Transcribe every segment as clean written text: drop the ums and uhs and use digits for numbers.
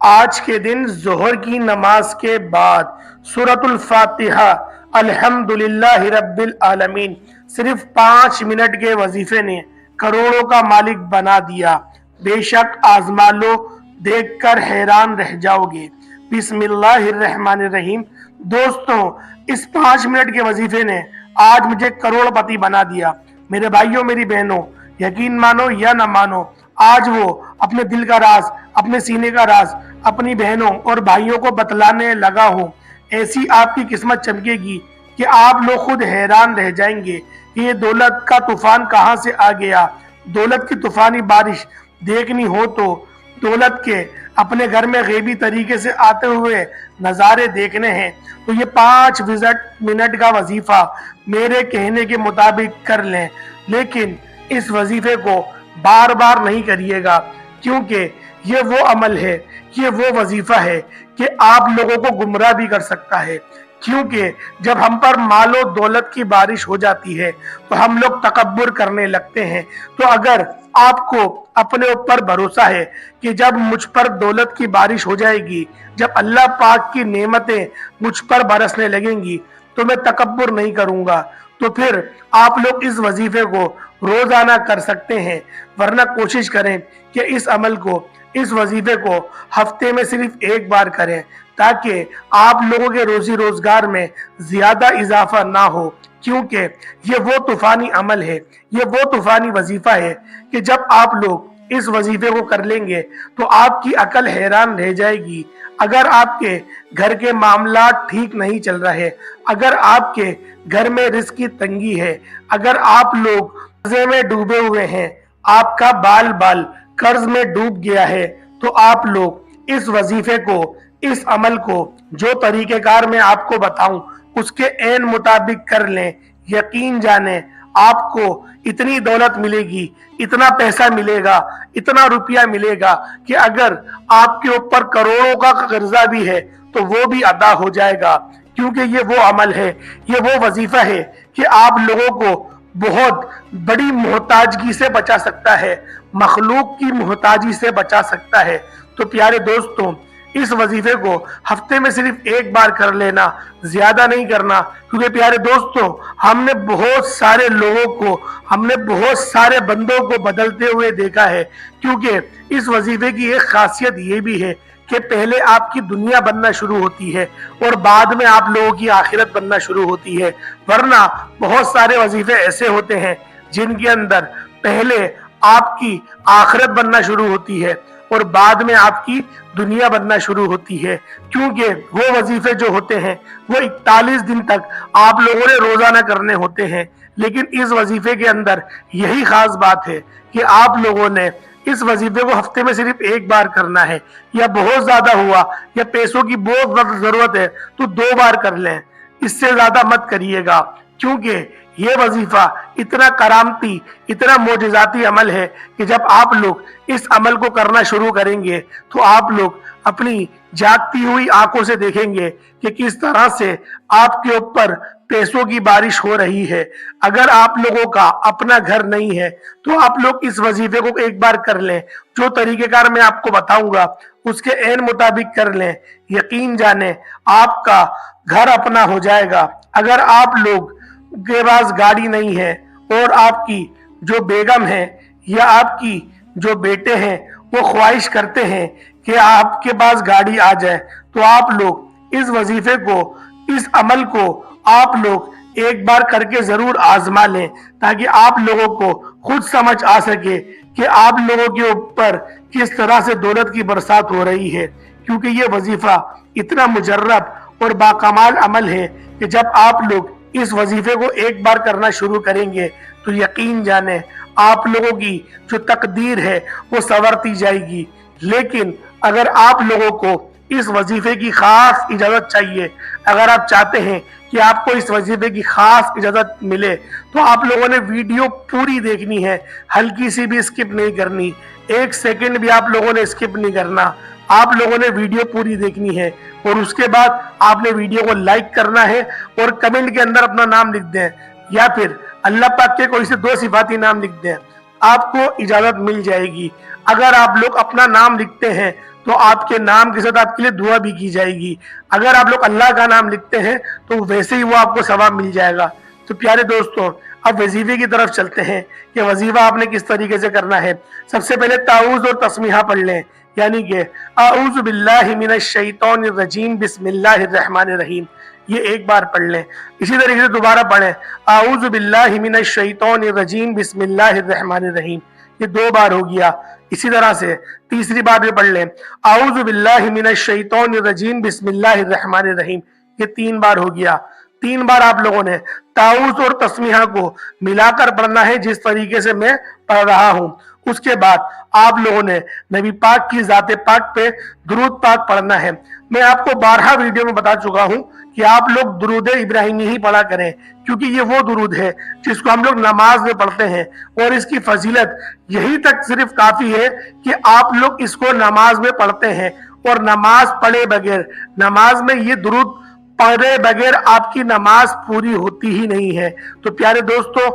آج کے دن ظہر کی نماز کے بعد سورۃ الفاتحہ الحمدللہ رب العالمین صرف 5 منٹ کے وظیفے نے کروڑوں کا مالک بنا دیا۔ بے شک آزما لو، دیکھ کر حیران رہ جاؤ گے۔ بسم اللہ الرحمن الرحیم۔ دوستوں، اس 5 منٹ کے وظیفے نے آج مجھے کروڑ پتی بنا دیا۔ میرے بھائیوں، میری بہنوں، یقین مانو یا نہ مانو، آج وہ اپنے دل کا راز، اپنے سینے کا راز اپنی بہنوں اور بھائیوں کو بتلانے لگا ہوں۔ ایسی آپ کی قسمت چمکے گی کہ آپ لوگ خود حیران رہ جائیں گے کہ یہ دولت کا طوفان کہاں سے آ گیا۔ دولت کی طوفانی بارش دیکھنی ہو تو دولت کے اپنے گھر میں غیبی طریقے سے آتے ہوئے نظارے دیکھنے ہیں تو یہ 5 منٹ کا وظیفہ میرے کہنے کے مطابق کر لیں، لیکن اس وظیفے کو بار بار نہیں کریے گا، کیونکہ یہ وہ عمل ہے، یہ وہ وظیفہ ہے کہ آپ لوگوں کو گمراہ بھی کر سکتا ہے۔ کیونکہ جب ہم پر مال و دولت کی بارش ہو جاتی ہے تو ہم لوگ تکبر کرنے لگتے ہیں۔ تو اگر آپ کو اپنے اوپر بھروسہ ہے کہ جب مجھ پر دولت کی بارش ہو جائے گی، جب اللہ پاک کی نعمتیں مجھ پر برسنے لگیں گی تو میں تکبر نہیں کروں گا، تو پھر آپ لوگ اس وظیفے کو روزانہ کر سکتے ہیں، ورنہ کوشش کریں کہ اس عمل کو، اس وظیفے کو ہفتے میں صرف ایک بار کریں، تاکہ آپ لوگوں کے روزی روزگار میں زیادہ اضافہ نہ ہو۔ کیونکہ یہ وہ طوفانی عمل ہے، یہ وہ طوفانی وظیفہ ہے کہ جب آپ لوگ اس وظیفے کو کر لیں گے تو آپ کی عقل حیران رہ جائے گی۔ اگر آپ کے گھر کے معاملات ٹھیک نہیں چل رہے، اگر آپ کے گھر میں رزق کی تنگی ہے، اگر آپ لوگ قرضے میں ڈوبے ہوئے ہیں، آپ کا بال بال قرض میں ڈوب گیا ہے، تو آپ لوگ اس وظیفے کو، اس عمل کو جو طریقہ کار میں آپ کو بتاؤں اس کے عین مطابق کر لیں۔ یقین جانیں آپ کو اتنی دولت ملے گی، اتنا پیسہ ملے گا، اتنا روپیہ ملے گا کہ اگر آپ کے اوپر کروڑوں کا قرضہ بھی ہے تو وہ بھی ادا ہو جائے گا۔ کیونکہ یہ وہ عمل ہے، یہ وہ وظیفہ ہے کہ آپ لوگوں کو بہت بڑی محتاجگی سے بچا سکتا ہے، مخلوق کی محتاجی سے بچا سکتا ہے۔ تو پیارے دوستوں، اس وظیفے کو ہفتے میں صرف ایک بار کر لینا، زیادہ نہیں کرنا، کیونکہ پیارے دوستوں، ہم نے بہت سارے لوگوں کو، ہم نے بہت سارے بندوں کو بدلتے ہوئے دیکھا ہے۔ کیونکہ اس وظیفے کی ایک خاصیت یہ بھی ہے کہ پہلے آپ کی دنیا بننا شروع ہوتی ہے اور بعد میں آپ لوگوں کی آخرت بننا شروع ہوتی ہے۔ ورنہ بہت سارے وظیفے ایسے ہوتے ہیں جن کے اندر پہلے آپ کی آخرت بننا شروع ہوتی ہے اور بعد میں آپ کی دنیا بننا شروع ہوتی ہے۔ کیونکہ وہ وظیفے جو ہوتے ہیں وہ 41 دن تک آپ لوگوں نے روزانہ کرنے ہوتے ہیں، لیکن اس وظیفے کے اندر یہی خاص بات ہے کہ آپ لوگوں نے اس وظیفے کو ہفتے میں صرف ایک بار کرنا ہے، یا بہت زیادہ ہوا یا پیسوں کی بہت وقت ضرورت ہے تو 2 بار کر لیں، اس سے زیادہ مت کریے گا۔ کیونکہ یہ وظیفہ اتنا کرامتی، اتنا معجزاتی عمل ہے کہ جب آپ لوگ اس عمل کو کرنا شروع کریں گے تو آپ لوگ اپنی جاگتی ہوئی آنکھوں سے دیکھیں گے کہ کس طرح سے آپ کے اوپر پیسوں کی بارش ہو رہی ہے۔ اگر آپ لوگوں کا اپنا گھر نہیں ہے تو آپ لوگ اس وظیفے کو ایک بار کر لیں، جو طریقہ کار میں آپ کو بتاؤں گا اس کے عین مطابق کر لیں۔ یقین جانیں آپ کا گھر اپنا ہو جائے گا۔ اگر آپ لوگ کے پاس گاڑی نہیں ہے اور آپ کی جو بیگم ہے یا آپ کی جو بیٹے ہیں وہ خواہش کرتے ہیں کہ آپ کے پاس گاڑی آ جائے، تو آپ لوگ اس وظیفے کو، اس عمل کو آپ لوگ ایک بار کر کے ضرور آزما لیں، تاکہ آپ لوگوں کو خود سمجھ آ سکے کہ آپ لوگوں کے اوپر کس طرح سے دولت کی برسات ہو رہی ہے۔ کیونکہ یہ وظیفہ اتنا مجرب اور باکمال عمل ہے کہ جب آپ لوگ اس وظیفے کو ایک بار کرنا شروع کریں گے تو یقین جانیں آپ لوگوں کی جو تقدیر ہے وہ سنورتی جائے گی۔ لیکن اگر آپ لوگوں کو اس وظیفے کی خاص اجازت چاہیے، اگر آپ چاہتے ہیں کہ آپ کو اس وظیفے کی خاص اجازت ملے، تو آپ لوگوں نے ویڈیو پوری دیکھنی ہے، ہلکی سی بھی اسکپ نہیں کرنی، 1 سیکنڈ بھی آپ لوگوں نے اسکپ نہیں کرنا۔ آپ لوگوں نے ویڈیو پوری دیکھنی ہے اور اس کے بعد آپ نے ویڈیو کو لائک کرنا ہے اور کمنٹ کے اندر اپنا نام لکھ دیں، یا پھر اللہ پاک کے کوئی سے 2 صفاتی نام لکھ دیں، آپ کو اجازت مل جائے گی۔ اگر آپ لوگ اپنا نام لکھتے ہیں تو آپ کے نام کے ساتھ آپ کے لیے دعا بھی کی جائے گی۔ اگر آپ لوگ اللہ کا نام لکھتے ہیں تو ویسے ہی وہ آپ کو ثواب مل جائے گا۔ تو پیارے دوستوں، اب وظیفے کی طرف چلتے ہیں کہ وظیفہ آپ نے کس طریقے سے کرنا ہے۔ سب سے پہلے تعوذ اور تسمیہ پڑھ لیں، یعنی کہ اعوذ باللہ من الشیطان الرجیم بسم اللہ الرحمن الرحیم، یہ ایک بار پڑھ لیں۔ اسی طریقے سے دوبارہ پڑھیں اعوذ باللہ من الشیطان الرجیم بسم اللہ الرحمن الرحیم، یہ 2 بار ہو گیا۔ اسی طرح سے تیسری بار بھی پڑھ لیں اعوذ باللہ من الشیطان الرجیم بسم اللہ الرحمن الرحیم، یہ 3 بار ہو گیا۔ 3 بار آپ لوگوں نے تعوذ اور تسمیہ کو ملا کر پڑھنا ہے جس طریقے سے میں پڑھ رہا ہوں۔ اس کے بعد آپ لوگوں نے نبی پاک کی ذات پاک پہ درود پاک پڑھنا ہے۔ میں آپ کو 12 ویڈیو میں بتا چکا ہوں کہ آپ لوگ درود ابراہیمی ہی پڑھا کریں، کیونکہ یہ وہ درود ہے جس کو ہم لوگ نماز میں پڑھتے ہیں، اور اس کی فضیلت یہی تک صرف کافی ہے کہ آپ لوگ اس کو نماز میں پڑھتے ہیں، اور نماز پڑھے بغیر، نماز میں یہ درود پڑھے بغیر آپ کی نماز پوری ہوتی ہی نہیں ہے۔ تو پیارے دوستو،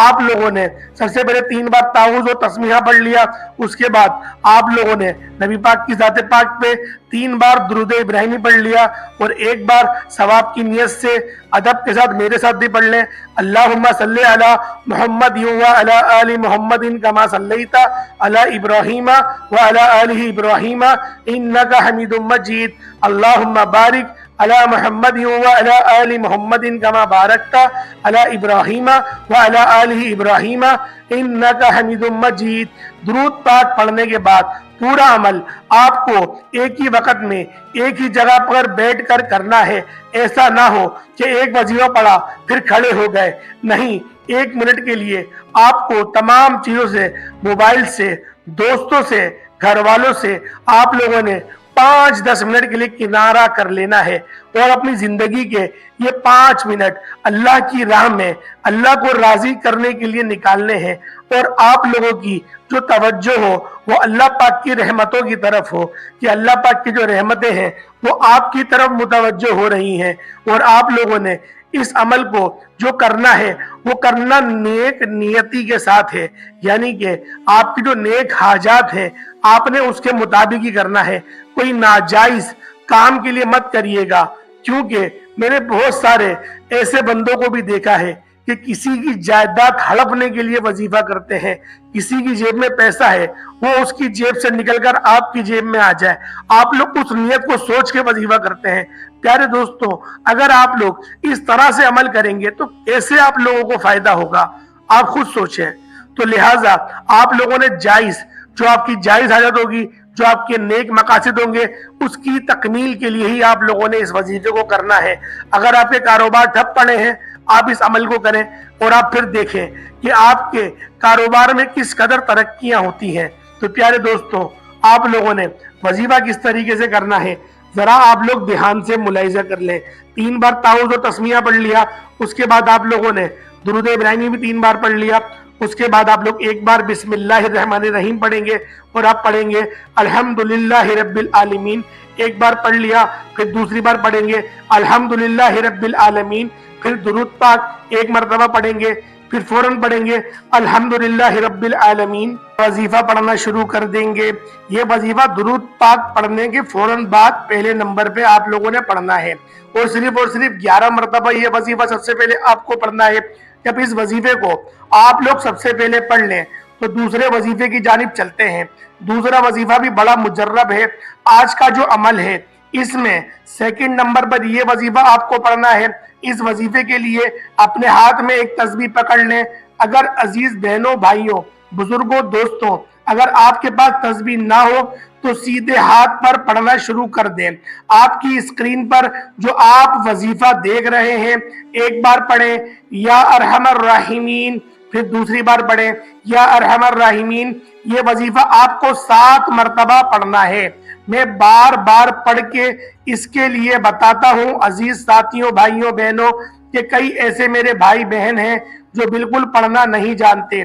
آپ لوگوں نے سب سے پہلے 3 بار تعوذ و تسمیہ پڑھ لیا، اس کے بعد آپ لوگوں نے نبی پاک کی ذات پاک پہ 3 بار درود ابراہیمی پڑھ لیا، اور 1 بار ثواب کی نیت سے ادب کے ساتھ میرے ساتھ بھی پڑھ لیں اللہم صلی علی محمد وعلی آل محمد کما صلیت علی ابراہیم وعلی آل ابراہیم انک حمید مجید اللہم بارک علی محمد وعلی آل محمد کما بارکت علی ابراہیم وعلی آل ابراہیم انک حمید مجید۔ درود پاک پڑھنے کے بعد پورا عمل آپ کو ایک ہی وقت میں ایک ہی جگہ پر بیٹھ کر کرنا ہے۔ ایسا نہ ہو کہ ایک وظیفہ پڑھا پھر کھڑے ہو گئے، نہیں، 1 منٹ کے لیے آپ کو تمام چیزوں سے، موبائل سے، دوستوں سے، گھر والوں سے آپ لوگوں نے 5-10 منٹ کے لیے کنارہ کر لینا ہے، اور اپنی زندگی کے یہ 5 منٹ اللہ کی راہ میں اللہ کو راضی کرنے کے لیے نکالنے ہیں، اور آپ لوگوں کی جو توجہ ہو وہ اللہ پاک کی رحمتوں کی طرف ہو، کہ اللہ پاک کی جو رحمتیں ہیں وہ آپ کی طرف متوجہ ہو رہی ہیں، اور آپ لوگوں نے اس عمل کو جو کرنا ہے وہ کرنا نیک نیتی کے ساتھ ہے، یعنی کہ آپ کی جو نیک حاجات ہیں آپ نے اس کے مطابق ہی کرنا ہے۔ کوئی ناجائز کام کے لیے مت کریے گا، کیونکہ میں نے بہت سارے ایسے بندوں کو بھی دیکھا ہے کہ کسی کی جائیداد ہڑپنے کے لیے وظیفہ کرتے ہیں، کسی کی جیب میں پیسہ ہے وہ اس کی جیب سے نکل کر آپ کی جیب میں آ جائے، آپ لوگ اس نیت کو سوچ کے وظیفہ کرتے ہیں۔ پیارے دوستوں، اگر آپ لوگ اس طرح سے عمل کریں گے تو کیسے آپ لوگوں کو فائدہ ہوگا، آپ خود سوچیں۔ تو لہٰذا آپ لوگوں نے جائز، جو آپ کی جائز حاجت ہوگی، جو آپ کے نیک مقاصد ہوں گے، اس کی تکمیل کے لیے ہی آپ لوگوں نے اس وظیفے کو کرنا ہے۔ اگر آپ کے کاروبار ٹھپ پڑے ہیں، آپ اس عمل کو کریں، اور آپ پھر دیکھیں کہ آپ کے کاروبار میں کس قدر ترقیاں ہوتی ہیں۔ تو پیارے دوستوں، آپ لوگوں نے وظیفہ کس طریقے سے کرنا ہے ذرا آپ لوگ دھیان سے ملاحظہ کر لیں۔ 3 بار تعوذ و تسمیہ پڑھ لیا، اس کے بعد آپ لوگوں نے درود ابراہیمی بھی 3 بار پڑھ لیا، اس کے بعد آپ لوگ 1 بار بسم اللہ الرحمن الرحیم پڑھیں گے، اور آپ پڑھیں گے الحمدللہ رب العالمین، 1 بار پڑھ لیا، پھر دوسری بار پڑھیں گے الحمدللہ رب العالمین، پھر درود پاک 1 مرتبہ پڑھیں گے، پھر فوراً پڑھیں گے الحمدللہ رب العالمین، وظیفہ پڑھنا شروع کر دیں گے۔ یہ وظیفہ درود پاک پڑھنے کے فوراً بعد پہلے نمبر پہ آپ لوگوں نے پڑھنا ہے، اور صرف 11 مرتبہ یہ وظیفہ سب سے پہلے آپ کو پڑھنا ہے۔ جب اس وظیفے کو آپ لوگ سب سے پہلے پڑھ لیں تو دوسرے وظیفے کی جانب چلتے ہیں۔ دوسرا وظیفہ بھی بڑا مجرب ہے، آج کا جو عمل ہے اس میں 2 نمبر پر یہ وظیفہ آپ کو پڑھنا ہے۔ اس وظیفے کے لیے اپنے ہاتھ میں ایک تسبیح پکڑ لیں۔ اگر عزیز بہنوں، بھائیوں، بزرگوں، دوستوں، اگر آپ کے پاس تسبیح نہ ہو تو سیدھے ہاتھ پر پڑھنا شروع کر دیں۔ آپ کی اسکرین پر جو آپ وظیفہ دیکھ رہے ہیں، 1 بار پڑھیں یا ارحم الراحمین، پھر دوسری بار پڑھیں یا ارحم الراحمین۔ یہ وظیفہ آپ کو 7 مرتبہ پڑھنا ہے۔ میں بار بار پڑھ کے اس کے لیے بتاتا ہوں عزیز ساتھیوں، بھائیوں، بہنوں، کہ کئی ایسے میرے بھائی بہن ہیں جو بالکل پڑھنا نہیں جانتے۔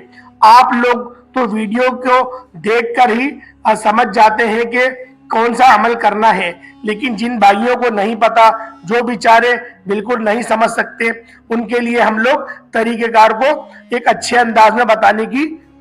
آپ لوگ تو ویڈیو کو دیکھ کر ہی سمجھ جاتے ہیں کہ کون سا عمل کرنا ہے، لیکن جن بھائیوں کو نہیں پتا، جو بیچارے بالکل نہیں سمجھ سکتے، ان کے لیے ہم لوگ طریقہ کار کو ایک اچھے انداز میں بتانے کی